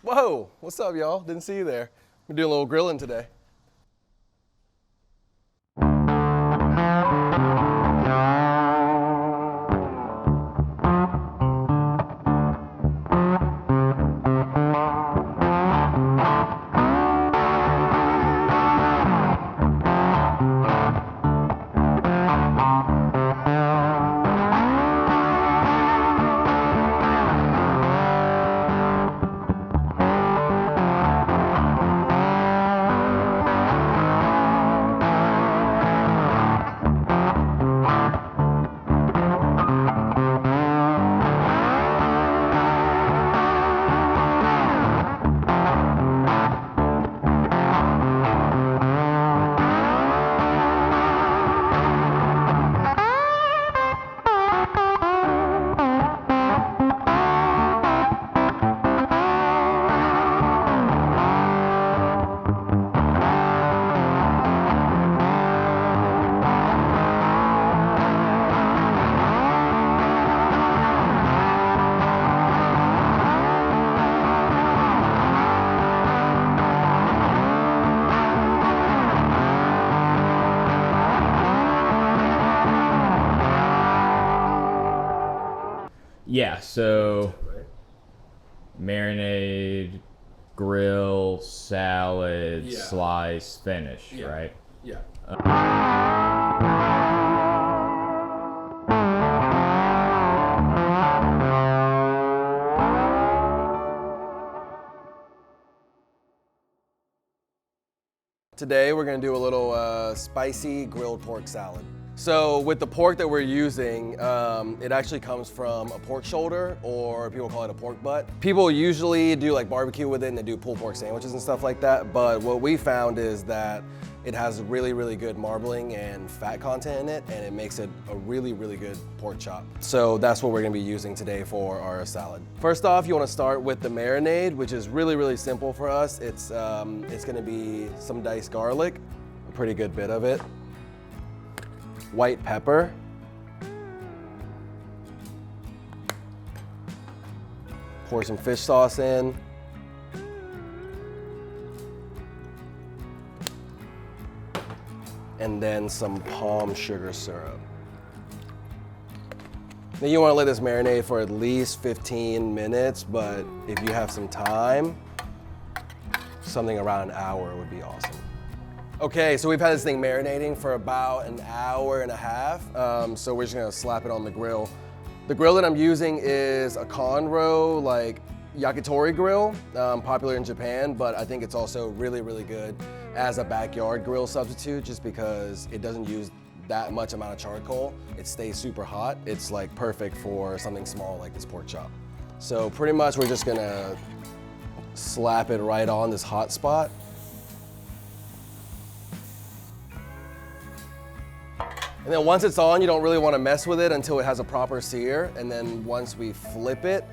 Whoa, what's up, y'all? Didn't see you there. We're doing a little grilling today. Yeah, so marinade, grill, salad, slice, finish, right? Yeah. Today we're gonna do a little spicy grilled pork salad. So with the pork that we're using, it actually comes from a pork shoulder, or people call it a pork butt. People usually do like barbecue with it and they do pulled pork sandwiches and stuff like that. But what we found is that it has really, really good marbling and fat content in it, and it makes it a really, really good pork chop. So that's what we're gonna be using today for our salad. First off, you wanna start with the marinade, which is really, really simple for us. It's gonna be some diced garlic, a pretty good bit of it, white pepper, pour some fish sauce in, and then some palm sugar syrup. Then you want to let this marinate for at least 15 minutes, but if you have some time, something around an hour would be awesome. Okay, so we've had this thing marinating for about an hour and a half, so we're just gonna slap it on the grill. The grill that I'm using is a Conroe, like yakitori grill, popular in Japan, but I think it's also really, really good as a backyard grill substitute, just because it doesn't use that much amount of charcoal. It stays super hot. It's like perfect for something small like this pork chop. So pretty much we're just gonna slap it right on this hot spot. And then once it's on, you don't really want to mess with it until it has a proper sear. And then once we flip it,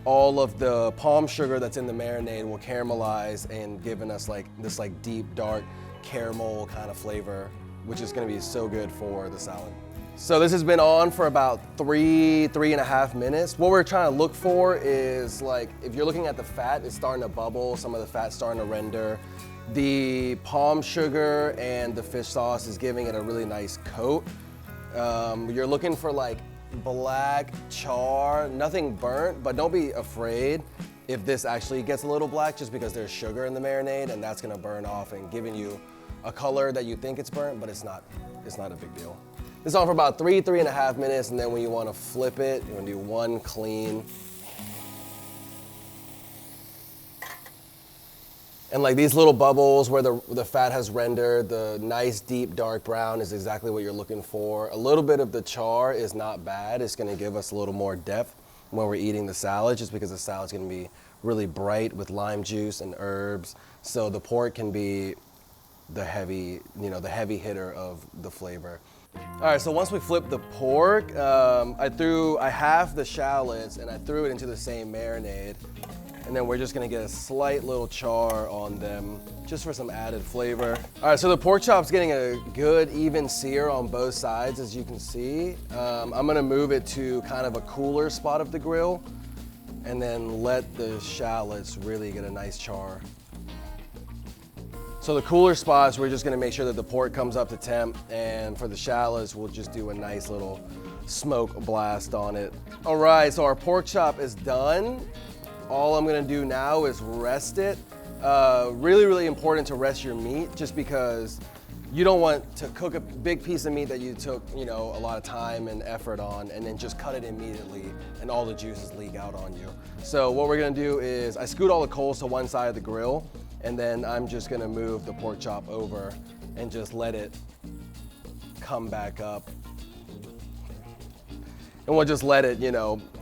all of the palm sugar that's in the marinade will caramelize and giving us like this like deep, dark caramel kind of flavor, which is going to be so good for the salad. So this has been on for about three and a half minutes. What we're trying to look for is, like, if you're looking at the fat, it's starting to bubble, some of the fat's starting to render. The palm sugar and the fish sauce is giving it a really nice coat. You're looking for like black char, nothing burnt, but don't be afraid if this actually gets a little black, just because there's sugar in the marinade, and that's gonna burn off and giving you a color that you think it's burnt, but it's not a big deal. This is on for about three and a half minutes, and then when you wanna flip it, you're gonna do one clean. And like these little bubbles where the fat has rendered, the nice deep dark brown is exactly what you're looking for. A little bit of the char is not bad. It's gonna give us a little more depth when we're eating the salad, just because the salad's gonna be really bright with lime juice and herbs. So the pork can be the heavy hitter of the flavor. All right, so once we flip the pork, I halved the shallots and I threw it into the same marinade. And then we're just gonna get a slight little char on them, just for some added flavor. All right, so the pork chop's getting a good even sear on both sides, as you can see. I'm gonna move it to kind of a cooler spot of the grill. and then let the shallots really get a nice char. So the cooler spots, we're just gonna make sure that the pork comes up to temp, and for the shallots, we'll just do a nice little smoke blast on it. All right, so our pork chop is done. All I'm gonna do now is rest it. Really important to rest your meat, just because you don't want to cook a big piece of meat that you took, a lot of time and effort on, and then just cut it immediately and all the juices leak out on you. So what we're gonna do is I scoot all the coals to one side of the grill, and then I'm just gonna move the pork chop over and just let it come back up. And we'll just let it,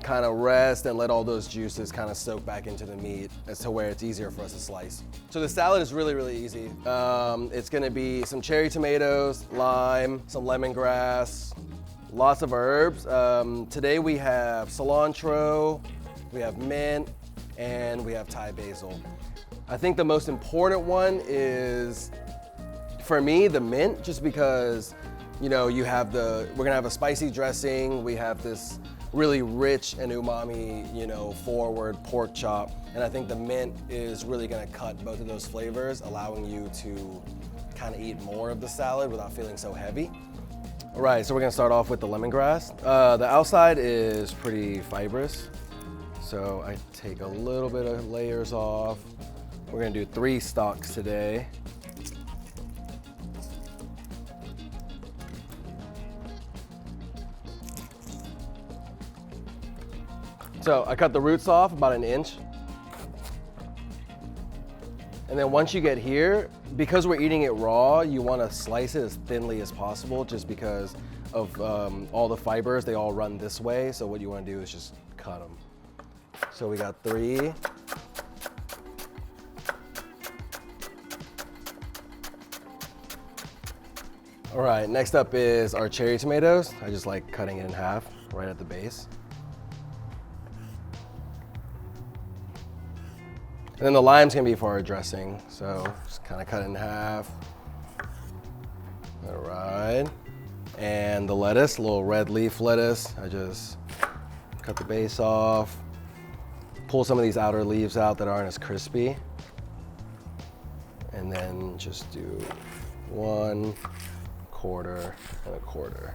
kind of rest and let all those juices kind of soak back into the meat as to where it's easier for us to slice. So the salad is really easy. It's gonna be some cherry tomatoes, lime, some lemongrass, lots of herbs. Today we have cilantro, we have mint, and we have Thai basil. I think the most important one is, for me, the mint, just because we're gonna have a spicy dressing. We have this really rich and umami, forward pork chop. And I think the mint is really gonna cut both of those flavors, allowing you to kind of eat more of the salad without feeling so heavy. All right, so we're gonna start off with the lemongrass. The outside is pretty fibrous. So I take a little bit of layers off. We're gonna do 3 stalks today. So I cut the roots off about 1 inch. And then once you get here, because we're eating it raw, you wanna slice it as thinly as possible, just because of all the fibers, they all run this way. So what you wanna do is just cut them. So we got 3. All right, next up is our cherry tomatoes. I just like cutting it in half right at the base. And then the lime's gonna be for our dressing. So just kind of cut it in half. All right. And the lettuce, a little red leaf lettuce. I just cut the base off. Pull some of these outer leaves out that aren't as crispy. And then just do 1 quarter and 1/4.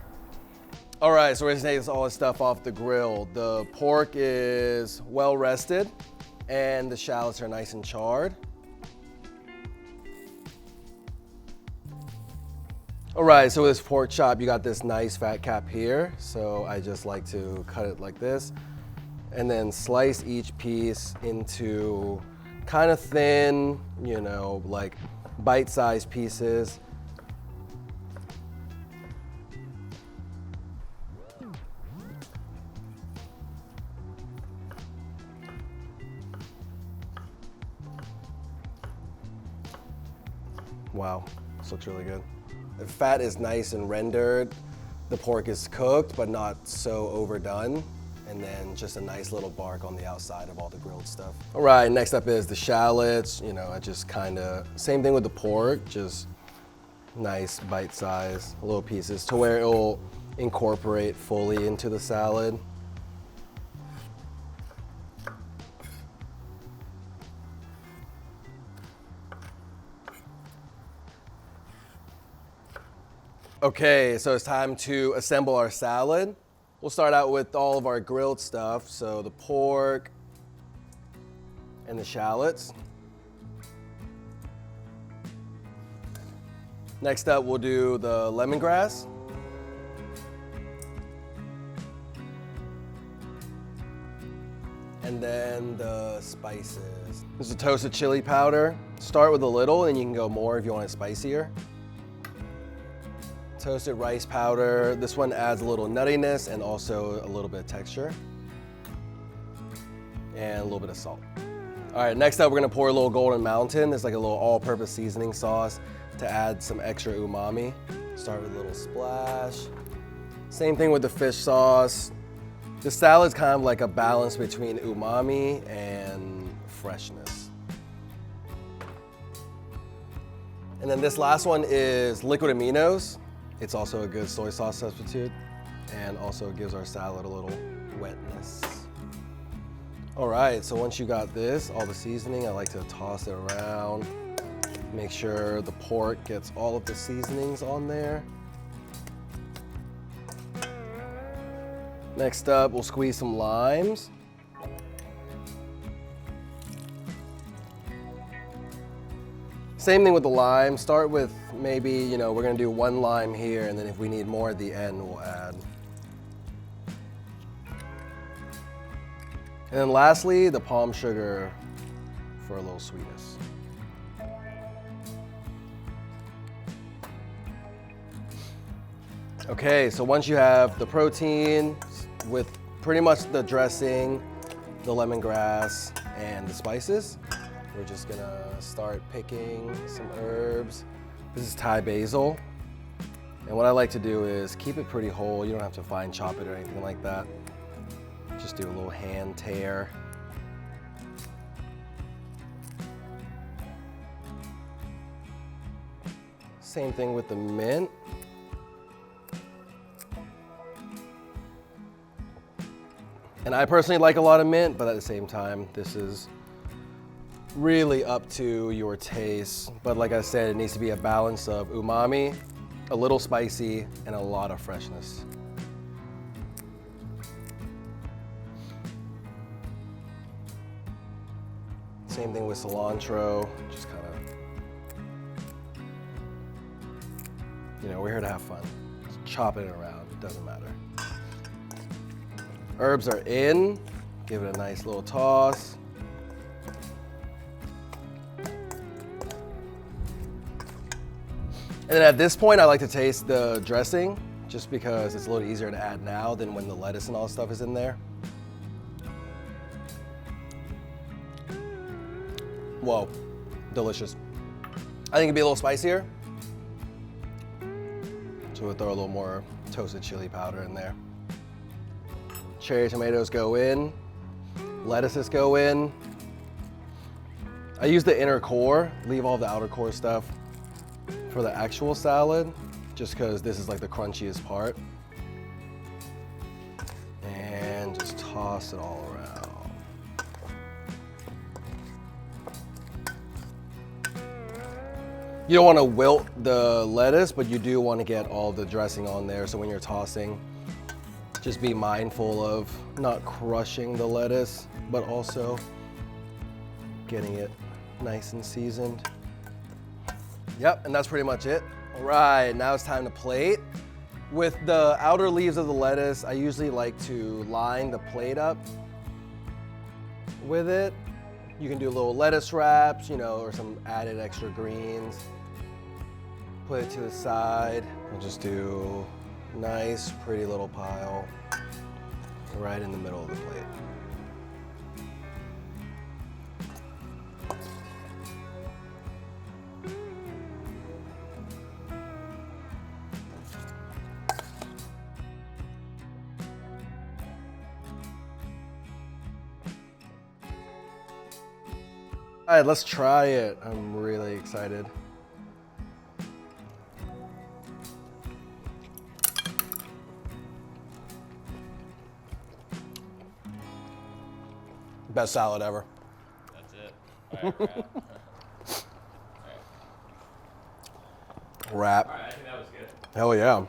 All right, so we're gonna take all this stuff off the grill. The pork is well rested, and the shallots are nice and charred. All right, so with this pork chop, you got this nice fat cap here. So I just like to cut it like this, and then slice each piece into kind of thin, like bite-sized pieces. Wow, this looks really good. The fat is nice and rendered. The pork is cooked, but not so overdone. And then just a nice little bark on the outside of all the grilled stuff. All right, next up is the shallots. I just same thing with the pork, just nice bite size little pieces to where it will incorporate fully into the salad. Okay, so it's time to assemble our salad. We'll start out with all of our grilled stuff. So the pork and the shallots. Next up, we'll do the lemongrass. And then the spices. This is a toasted chili powder. Start with a little and you can go more if you want it spicier. Toasted rice powder. This one adds a little nuttiness and also a little bit of texture. And a little bit of salt. All right, next up we're gonna pour a little Golden Mountain. It's like a little all-purpose seasoning sauce to add some extra umami. Start with a little splash. Same thing with the fish sauce. The salad's kind of like a balance between umami and freshness. And then this last one is liquid aminos. It's also a good soy sauce substitute and also gives our salad a little wetness. All right, so once you got this, all the seasoning, I like to toss it around. Make sure the pork gets all of the seasonings on there. Next up, we'll squeeze some limes. Same thing with the lime. Start with maybe, we're gonna do 1 lime here, and then if we need more at the end, we'll add. And then lastly, the palm sugar for a little sweetness. Okay, so once you have the protein with pretty much the dressing, the lemongrass, and the spices, we're just gonna start picking some herbs. This is Thai basil. And what I like to do is keep it pretty whole. You don't have to fine chop it or anything like that. Just do a little hand tear. Same thing with the mint. And I personally like a lot of mint, but at the same time, this is really up to your taste. But like I said, it needs to be a balance of umami, a little spicy, and a lot of freshness. Same thing with cilantro, just kind of, we're here to have fun. Just chopping it around, it doesn't matter. Herbs are in, give it a nice little toss. And then at this point, I like to taste the dressing, just because it's a little easier to add now than when the lettuce and all the stuff is in there. Whoa, delicious. I think it'd be a little spicier. So we'll throw a little more toasted chili powder in there. Cherry tomatoes go in, lettuces go in. I use the inner core, leave all the outer core stuff for the actual salad, just because this is like the crunchiest part. And just toss it all around. You don't want to wilt the lettuce, but you do want to get all the dressing on there. So when you're tossing, just be mindful of not crushing the lettuce, but also getting it nice and seasoned. Yep, and that's pretty much it. All right, now it's time to plate. With the outer leaves of the lettuce, I usually like to line the plate up with it. You can do little lettuce wraps, or some added extra greens. Put it to the side. I'll just do nice, pretty little pile right in the middle of the plate. All right, let's try it. I'm really excited. Best salad ever. That's it. All right, Wrap. All right, I think that was good. Hell yeah.